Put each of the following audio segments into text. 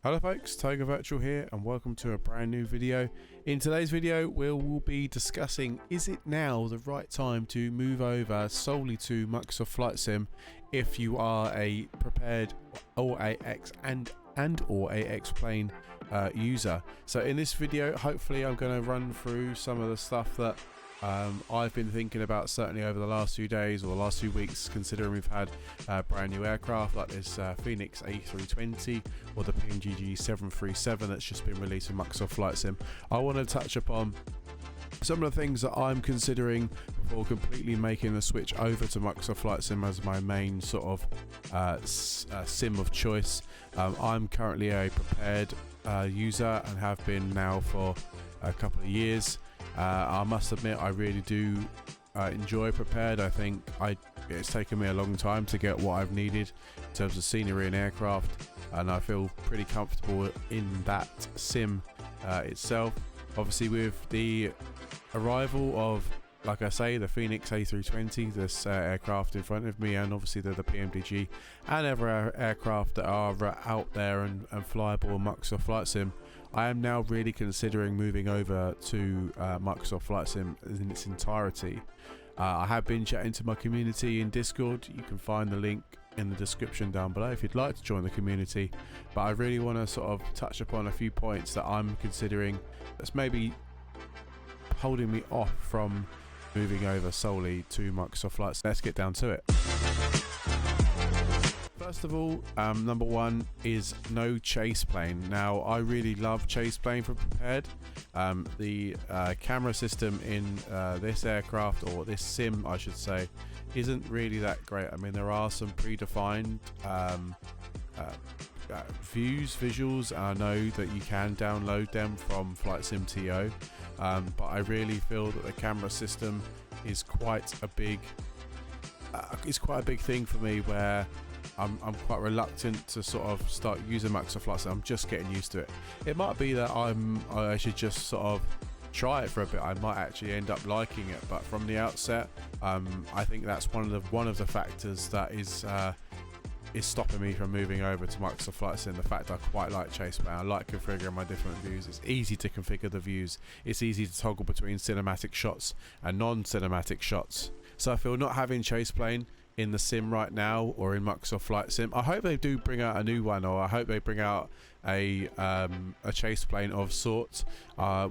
Hello folks, Toga Virtual here and welcome to a brand new video. In today's video we'll be discussing, is it now the right time to move over solely to Microsoft Flight Sim if you are a prepared or AX and or AX plane user. So in this video hopefully I'm going to run through some of the stuff that I've been thinking about certainly over the last few days or the last few weeks, considering we've had brand new aircraft like this Fenix A320 or the PMGG 737 that's just been released in Microsoft Flight Sim. I want to touch upon some of the things that I'm considering before completely making the switch over to Microsoft Flight Sim as my main sort of sim of choice. I'm currently a prepared user and have been now for a couple of years. I must admit I really do enjoy prepared. I think it's taken me a long time to get what I've needed in terms of scenery and aircraft, and I feel pretty comfortable in that sim itself. Obviously with the arrival of, like I say, the Fenix A320, this aircraft in front of me, and obviously the PMDG and other aircraft that are out there and flyable on Microsoft Flight Sim, I am now really considering moving over to Microsoft Flight Sim in its entirety. I have been chatting to my community in Discord. You can find the link in the description down below if you'd like to join the community, but I really want to sort of touch upon a few points that I'm considering that's maybe holding me off from moving over solely to Microsoft Flight Sim. Let's get down to it. First of all, number one is no chase plane. Now, I really love chase plane for prepared. The camera system in this aircraft, or this sim I should say, isn't really that great. I mean, there are some predefined visuals. I know that you can download them from Flight Sim TO, but I really feel that the camera system is quite a big thing for me, where I'm quite reluctant to sort of start using Microsoft Flight Sim. I'm just getting used to it. It might be that I should just sort of try it for a bit. I might actually end up liking it, but from the outset, I think that's one of the factors that is stopping me from moving over to Microsoft Flight Sim. The fact I quite like chase plane. I like configuring my different views. It's easy to configure the views. It's easy to toggle between cinematic shots and non-cinematic shots. So I feel not having chase plane in the sim right now or in Microsoft Flight Sim, I hope they do bring out a new one, or I hope they bring out a chase plane of sorts. I'll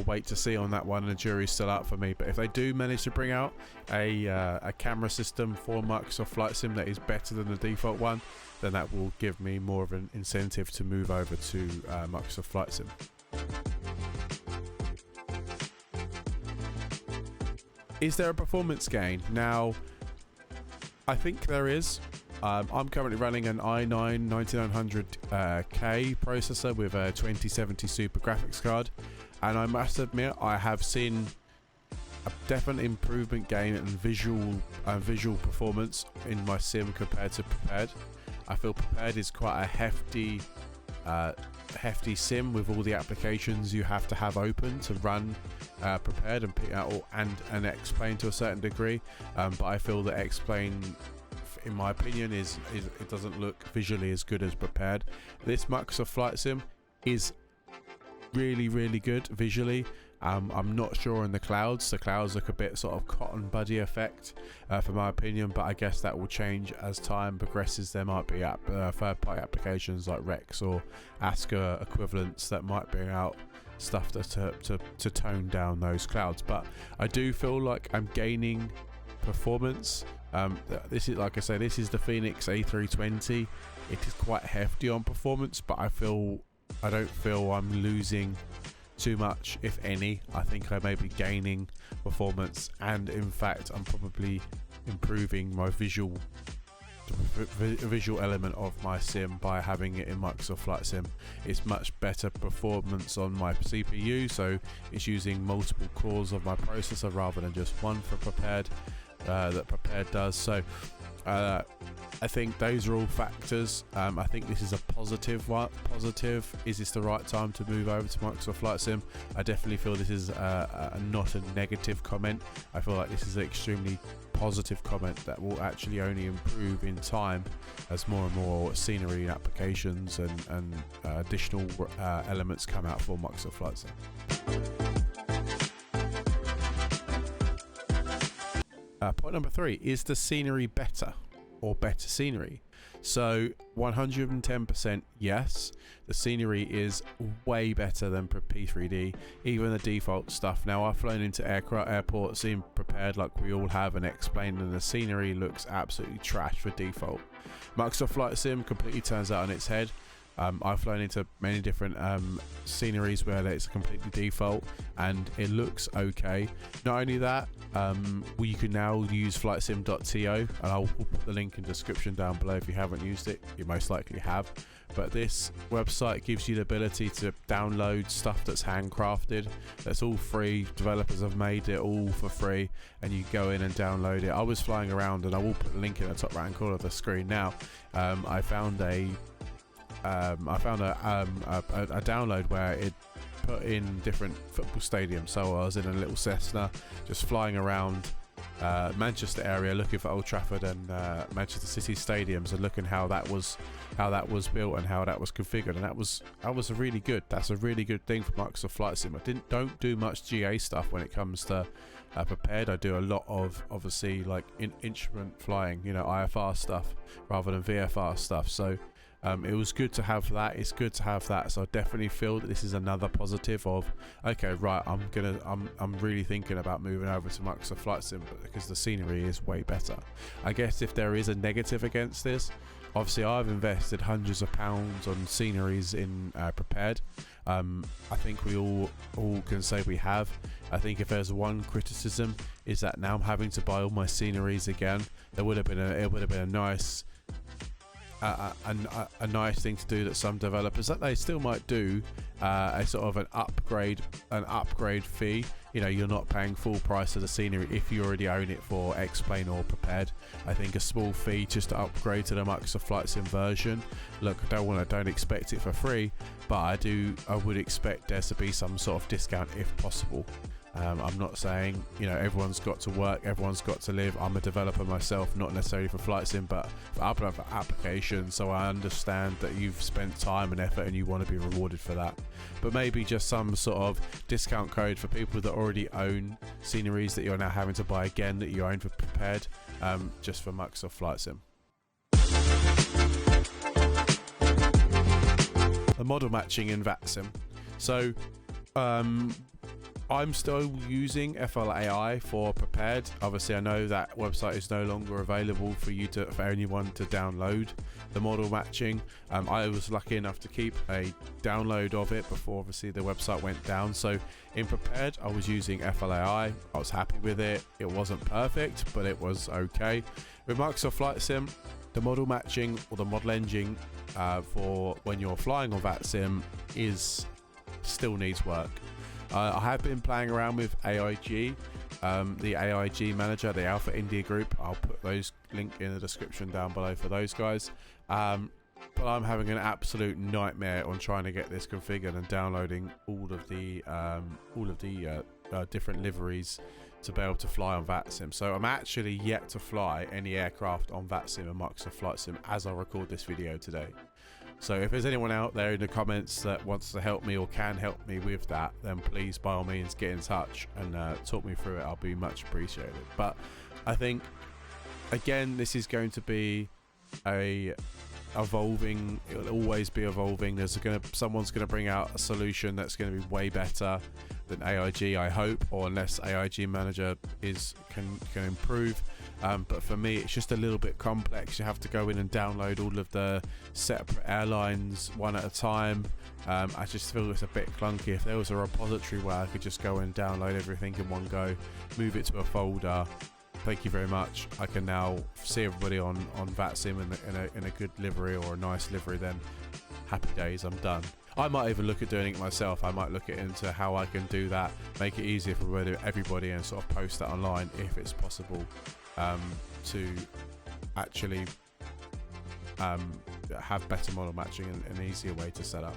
wait to see on that one, and the jury's still out for me. But if they do manage to bring out a camera system for Microsoft Flight Sim that is better than the default one, then that will give me more of an incentive to move over to Microsoft Flight Sim. Is there a performance gain? Now, I think there is. I'm currently running an i9 9900K processor with a 2070 Super graphics card, and I must admit I have seen a definite improvement gain in visual performance in my sim compared to prepared. I feel prepared is quite a hefty sim with all the applications you have to have open to run prepared and pick out and X-Plane to a certain degree, but I feel that X-Plane, in my opinion, is it doesn't look visually as good as prepared. This Microsoft Flight Sim is really good visually. I'm not sure in the clouds. The clouds look a bit sort of cotton buddy effect, for my opinion, but I guess that will change as time progresses. There might be third-party applications like Rex or ASCA equivalents that might bring out stuff to tone down those clouds. But I do feel like I'm gaining performance. This is, like I say, this is the Fenix A320. It is quite hefty on performance, but I don't feel I'm losing too much, if any. I think I may be gaining performance, and in fact I'm probably improving my visual element of my sim by having it in Microsoft Flight Sim. It's much better performance on my CPU, so it's using multiple cores of my processor rather than just one for prepared, that prepared does. So I think those are all factors. I think this is a positive one. Is this the right time to move over to Microsoft Flight Sim? I definitely feel this is not a negative comment. I feel like this is an extremely positive comment that will actually only improve in time as more and more scenery and applications and additional elements come out for Microsoft Flight Sim. Point number 3, is the scenery better or better scenery? So 110% yes, the scenery is way better than P3D, even the default stuff. Now I've flown into airports in Prepared like we all have and explained, and the scenery looks absolutely trash for default. Microsoft Flight Sim completely turns that on its head. I've flown into many different sceneries where it's completely default and it looks okay. Not only that, you can now use flightsim.to, and I'll put the link in the description down below if you haven't used it. You most likely have. But this website gives you the ability to download stuff that's handcrafted, that's all free. Developers have made it all for free, and you go in and download it. I was flying around, and I will put the link in the top right hand corner of the screen now. I found a download where it put in different football stadiums. So I was in a little Cessna just flying around Manchester area looking for Old Trafford and Manchester City stadiums, and looking how that was built and how that was configured, and that was really good. That's a really good thing for Microsoft Flight Sim. I don't do much GA stuff when it comes to Prepared. I do a lot of obviously like instrument flying, IFR stuff rather than VFR stuff. So it was good to have that. It's good to have that. So I definitely feel that this is another positive of, okay, right, I'm really thinking about moving over to Microsoft Flight Sim because the scenery is way better. I guess if there is a negative against this, obviously I've invested hundreds of pounds on sceneries in Prepared. I think we all can say we have. I think if there's one criticism is that now I'm having to buy all my sceneries again. It would have been a nice a nice thing to do that some developers that they still might do, a sort of an upgrade fee. You're not paying full price of the scenery if you already own it for X-Plane or Prepared. I think a small fee just to upgrade to the Microsoft Flight Sim version. Look, I don't expect it for free, but I would expect there to be some sort of discount if possible. I'm not saying everyone's got to work, everyone's got to live. I'm a developer myself, not necessarily for Flight Sim, but for other applications. So I understand that you've spent time and effort and you want to be rewarded for that. But maybe just some sort of discount code for people that already own sceneries that you're now having to buy again that you own for Prepared, just for Microsoft Flight Sim. The model matching in Vatsim. So I'm still using FLAI for Prepared. Obviously, I know that website is no longer available for anyone to download the model matching. I was lucky enough to keep a download of it before obviously the website went down. So in Prepared, I was using FLAI. I was happy with it. It wasn't perfect, but it was okay. With Microsoft Flight Sim, the model matching or the model engine for when you're flying on Vatsim still needs work. I have been playing around with AIG, the AIG manager, the Alpha India group. I'll put those link in the description down below for those guys. But I'm having an absolute nightmare on trying to get this configured and downloading all of the different liveries to be able to fly on Vatsim. So I'm actually yet to fly any aircraft on Vatsim and Microsoft Flight Sim as I record this video today. So if there's anyone out there in the comments that wants to help me or can help me with that, then please by all means get in touch and talk me through it. I'll be much appreciated. But I think again, this is going to be evolving. It'll always be evolving. Someone's gonna bring out a solution that's going to be way better than AIG, I hope, or unless AIG manager can improve. But for me, it's just a little bit complex. You have to go in and download all of the separate airlines one at a time. I just feel it's a bit clunky. If there was a repository where I could just go and download everything in one go, move it to a folder, thank you very much. I can now see everybody on Vatsim in a good livery or a nice livery, then happy days, I'm done. I might even look at doing it myself. I might look into how I can do that, make it easier for everybody and sort of post that online if it's possible, to actually have better model matching and an easier way to set up.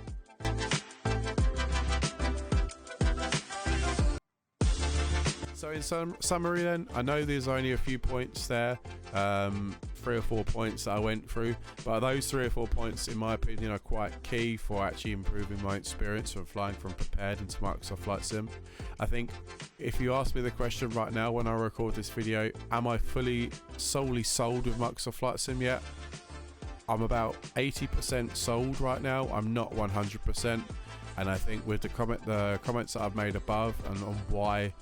So in summary then, I know there's only a few points there, 3 or 4 points that I went through, but those 3 or 4 points in my opinion are quite key for actually improving my experience of flying from prepared into Microsoft Flight Sim. I think if you ask me the question right now when I record this video, am I solely sold with Microsoft Flight Sim yet? I'm about 80% sold right now. I'm not 100%, and I think with the comments that I've made above and on why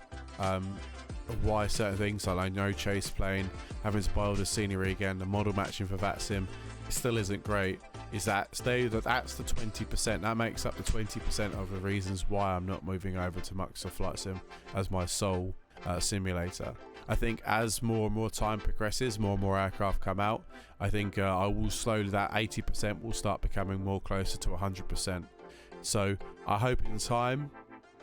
certain things, like I know chase plane, having to buy all the scenery again, the model matching for Vatsim, it still isn't great. That's the 20%. That makes up the 20% of the reasons why I'm not moving over to Microsoft Flight Sim as my sole simulator. I think as more and more time progresses, more and more aircraft come out, I think I will slowly, that 80% will start becoming more closer to 100%. So I hope in time,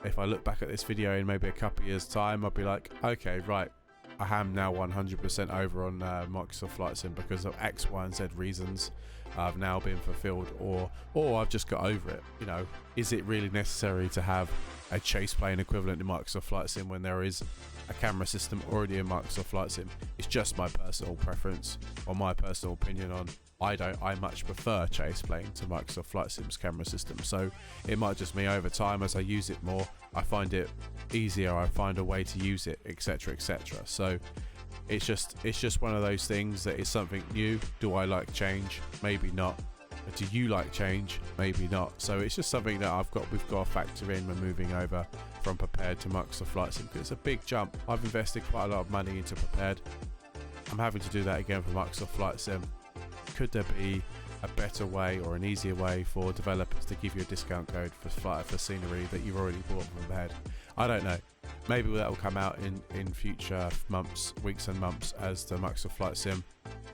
if I look back at this video in maybe a couple of years time, I'll be like, okay, right, I am now 100% over on Microsoft Flight Sim because of X, Y and Z reasons have now been fulfilled, or I've just got over it. You know, is it really necessary to have a chase plane equivalent in Microsoft Flight Sim when there is a camera system already in Microsoft Flight Sim? It's just my personal preference or my personal opinion on I much prefer chase plane to Microsoft Flight Sim's camera system. So it might just me over time as I use it more, I find it easier, I find a way to use it, etc, etc. So it's just one of those things that is something new. Do I like change? Maybe not. Do you like change? Maybe not. So it's just something that we've got to factor in when moving over from prepared to Microsoft Flight Sim, because it's a big jump. I've invested quite a lot of money into prepared. I'm having to do that again for Microsoft Flight Sim. Could there be a better way or an easier way for developers to give you a discount code for scenery that you've already bought from prepared? I don't know. Maybe that will come out in future months, weeks and months, as the Microsoft Flight Sim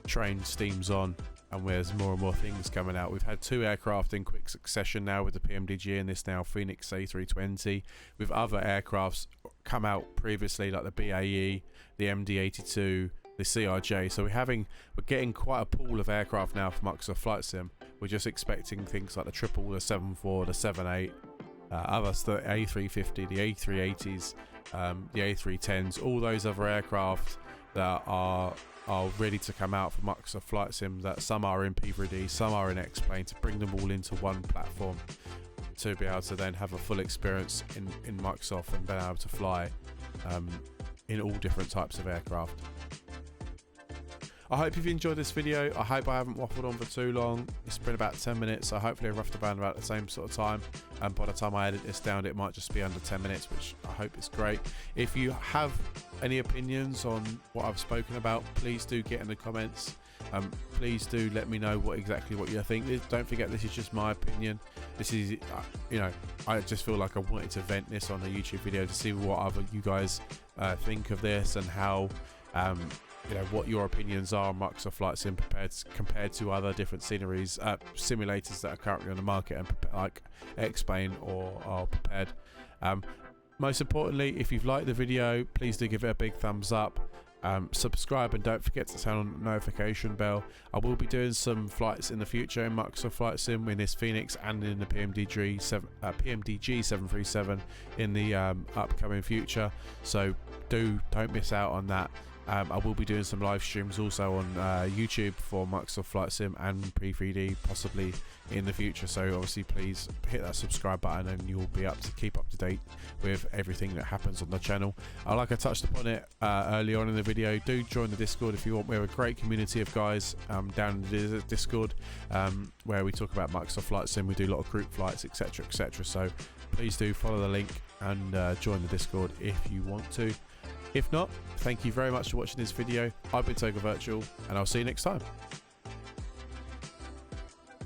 train steams on and there's more and more things coming out. We've had 2 aircraft in quick succession now with the PMDG and this now Fenix A320, with other aircrafts come out previously like the BAE, the MD-82, the CRJ. So we're getting quite a pool of aircraft now for Microsoft Flight Sim. We're just expecting things like the 777, the 74, the 78, others, the A350, the A380s, the A310s, all those other aircraft that are ready to come out for Microsoft Flight Sim. That some are in P3D, some are in X-Plane, to bring them all into one platform to be able to then have a full experience in Microsoft and be able to fly in all different types of aircraft. I hope you've enjoyed this video. I hope I haven't waffled on for too long. It's been about 10 minutes, so hopefully I've roughed around about the same sort of time, and by the time I edit this down it might just be under 10 minutes, which I hope is great. If you have any opinions on what I've spoken about, please do get in the comments. Please do let me know exactly what you think. Don't forget, this is just my opinion. This is, you know, I just feel like I wanted to vent this on a YouTube video to see what other you guys think of this, and how you know, what your opinions are on Microsoft Flight Sim compared to other different simulators that are currently on the market, and like X-Plane or prepared. Most importantly, if you've liked the video, please do give it a big thumbs up. Subscribe and don't forget to turn on the notification bell. I will be doing some flights in the future in Microsoft Flight Sim in this Fenix and in the PMDG 737 in the upcoming future, so don't miss out on that. I will be doing some live streams also on YouTube for Microsoft Flight Sim and P3D possibly in the future, so obviously please hit that subscribe button and you'll be keep up to date with everything that happens on the channel. Like I touched upon it early on in the video, do join the Discord if you want. We have a great community of guys down in the Discord where we talk about Microsoft Flight Sim. We do a lot of group flights, etc, etc, so please do follow the link and join the Discord if you want to. If not, thank you very much for watching this video. I've been Toga Virtual, and I'll see you next time.